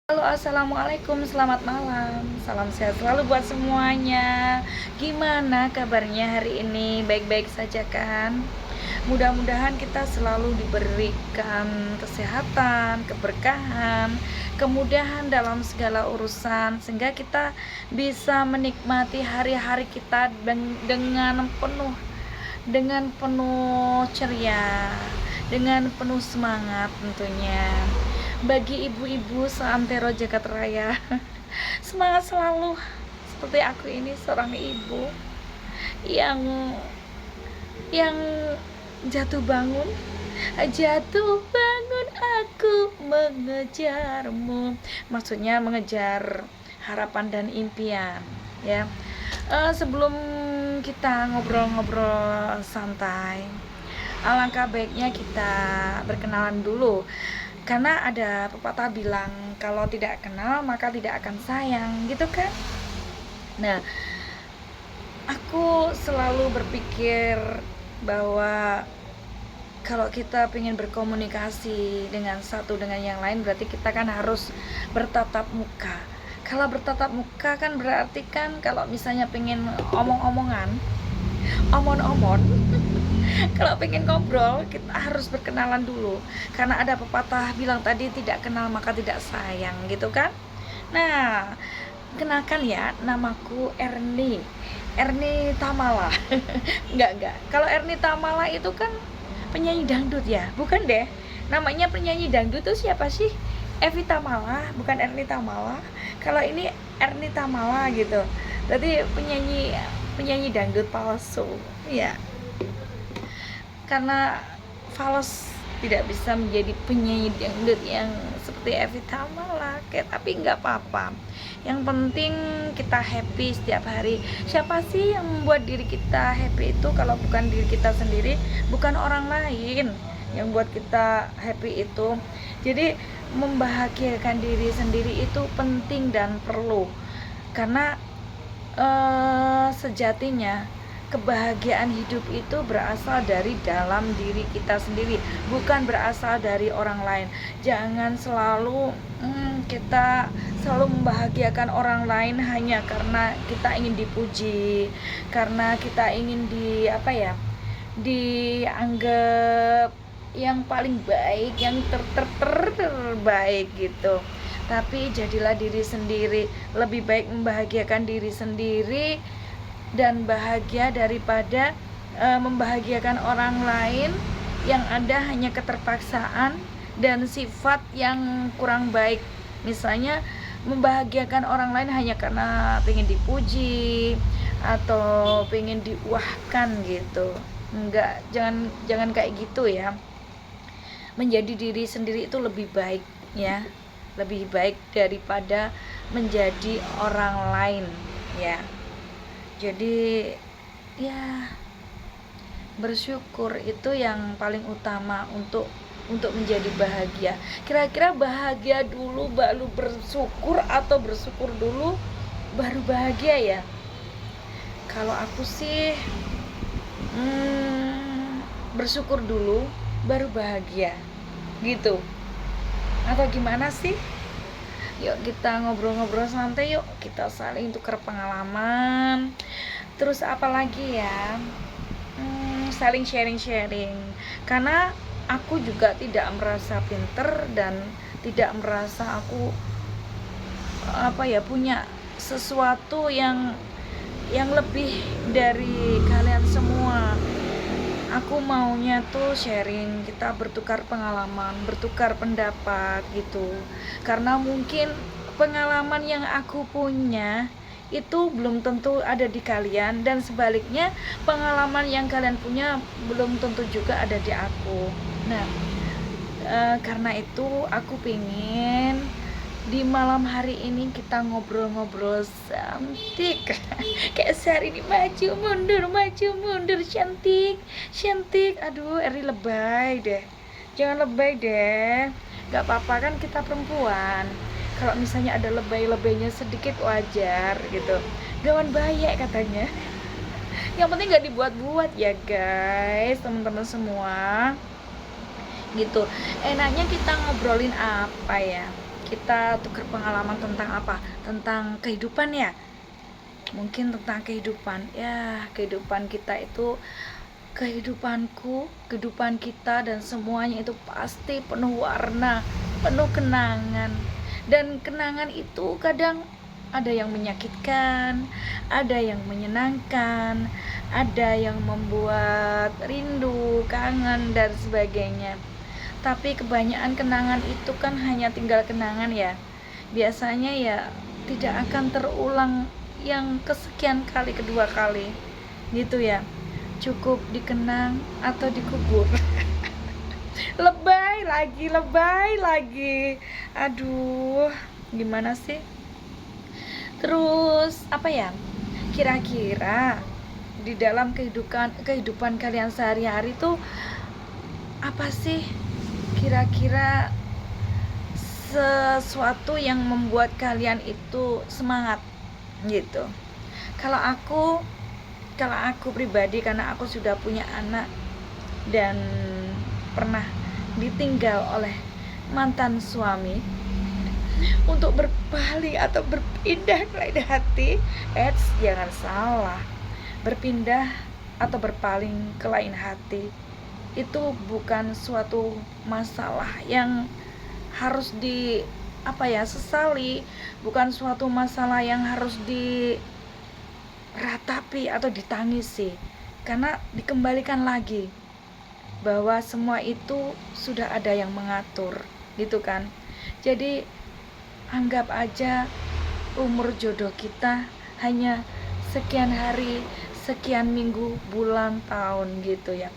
Halo, assalamualaikum, selamat malam. Salam sehat selalu buat semuanya. Gimana kabarnya hari ini? Baik-baik saja kan? Mudah-mudahan kita selalu diberikan kesehatan, keberkahan, kemudahan dalam segala urusan, sehingga kita bisa menikmati hari-hari kita dengan penuh ceria, dengan penuh semangat tentunya. Bagi ibu-ibu seantero jagat raya, semangat selalu seperti aku ini, seorang ibu yang yang jatuh bangun aku mengejarmu, maksudnya mengejar harapan dan impian ya. Sebelum kita ngobrol-ngobrol santai, alangkah baiknya kita berkenalan dulu, karena ada pepatah bilang kalau tidak kenal maka tidak akan sayang, gitu kan. Nah, aku selalu berpikir bahwa kalau kita ingin berkomunikasi dengan satu dengan yang lain, berarti kita kan harus bertatap muka. Kalau bertatap muka kan berarti kan kalau misalnya pengen omong-omongan, omon-omon, kalau pengen ngobrol kita harus berkenalan dulu, karena ada pepatah bilang tadi, tidak kenal maka tidak sayang, gitu kan. Nah, kenalkan ya, namaku Erni Tamala. Enggak, kalau Erni Tamala itu kan penyanyi dangdut ya, bukan deh. Namanya penyanyi dangdut tuh siapa sih? Evi Tamala, bukan Erni Tamala. Kalau ini Erni Tamala gitu, berarti penyanyi dangdut palsu ya. Karena fals tidak bisa menjadi penyanyi dangdut yang seperti Evi Tamala, tapi nggak apa-apa. Yang penting kita happy setiap hari. Siapa sih yang membuat diri kita happy itu kalau bukan diri kita sendiri, bukan orang lain yang buat kita happy itu. Jadi membahagiakan diri sendiri itu penting dan perlu, karena sejatinya kebahagiaan hidup itu berasal dari dalam diri kita sendiri, bukan berasal dari orang lain. Jangan selalu kita selalu membahagiakan orang lain hanya karena kita ingin dipuji, karena kita ingin dianggap yang paling baik, yang terbaik gitu. Tapi jadilah diri sendiri, lebih baik membahagiakan diri sendiri dan bahagia daripada membahagiakan orang lain yang ada hanya keterpaksaan dan sifat yang kurang baik. Misalnya membahagiakan orang lain hanya karena pengen dipuji atau pengen diuahkan gitu. Enggak, jangan kayak gitu ya. Menjadi diri sendiri itu lebih baik ya, lebih baik daripada menjadi orang lain ya. Jadi ya, bersyukur itu yang paling utama untuk menjadi bahagia. Kira-kira bahagia dulu baru bersyukur atau bersyukur dulu baru bahagia ya? Kalau aku sih bersyukur dulu baru bahagia gitu. Atau gimana sih? Yuk kita ngobrol-ngobrol santai, yuk kita saling tukar pengalaman. Terus apa lagi ya, saling sharing-sharing. Karena aku juga tidak merasa pinter dan tidak merasa aku punya sesuatu yang lebih dari kalian semua. Aku maunya tuh sharing, kita bertukar pengalaman, bertukar pendapat gitu. Karena mungkin pengalaman yang aku punya itu belum tentu ada di kalian, dan sebaliknya pengalaman yang kalian punya belum tentu juga ada di aku. Nah, karena itu aku pengen di malam hari ini kita ngobrol-ngobrol cantik. Kayak sehari ini maju mundur, cantik. Aduh, Eri lebay deh. Jangan lebay deh. Gak apa-apa kan, kita perempuan. Kalau misalnya ada lebay-lebaynya sedikit wajar gitu. Gawan bayak katanya. Yang penting gak dibuat-buat ya guys, teman-teman semua. Gitu. Enaknya kita ngobrolin apa ya? kita tukar pengalaman tentang apa? Tentang kehidupan ya. Mungkin tentang kehidupan. Ya, kehidupan kita itu, kehidupanku, kehidupan kita dan semuanya itu pasti penuh warna, penuh kenangan. Dan kenangan itu kadang ada yang menyakitkan, ada yang menyenangkan, ada yang membuat rindu, kangen dan sebagainya. Tapi kebanyakan kenangan itu kan hanya tinggal kenangan ya. Biasanya ya tidak akan terulang yang kesekian kali, kedua kali gitu ya. Cukup dikenang atau dikubur. Lebay lagi. Aduh, gimana sih? Terus apa ya? Kira-kira di dalam kehidupan kalian sehari-hari tuh apa sih kira-kira sesuatu yang membuat kalian itu semangat gitu? Kalau aku pribadi, karena aku sudah punya anak dan pernah ditinggal oleh mantan suami untuk berpaling atau berpindah ke lain hati. Jangan salah, berpindah atau berpaling ke lain hati itu bukan suatu masalah yang harus sesali, bukan suatu masalah yang harus diratapi atau ditangisi, karena dikembalikan lagi bahwa semua itu sudah ada yang mengatur gitu kan. Jadi anggap aja umur jodoh kita hanya sekian hari, sekian minggu, bulan, tahun gitu ya.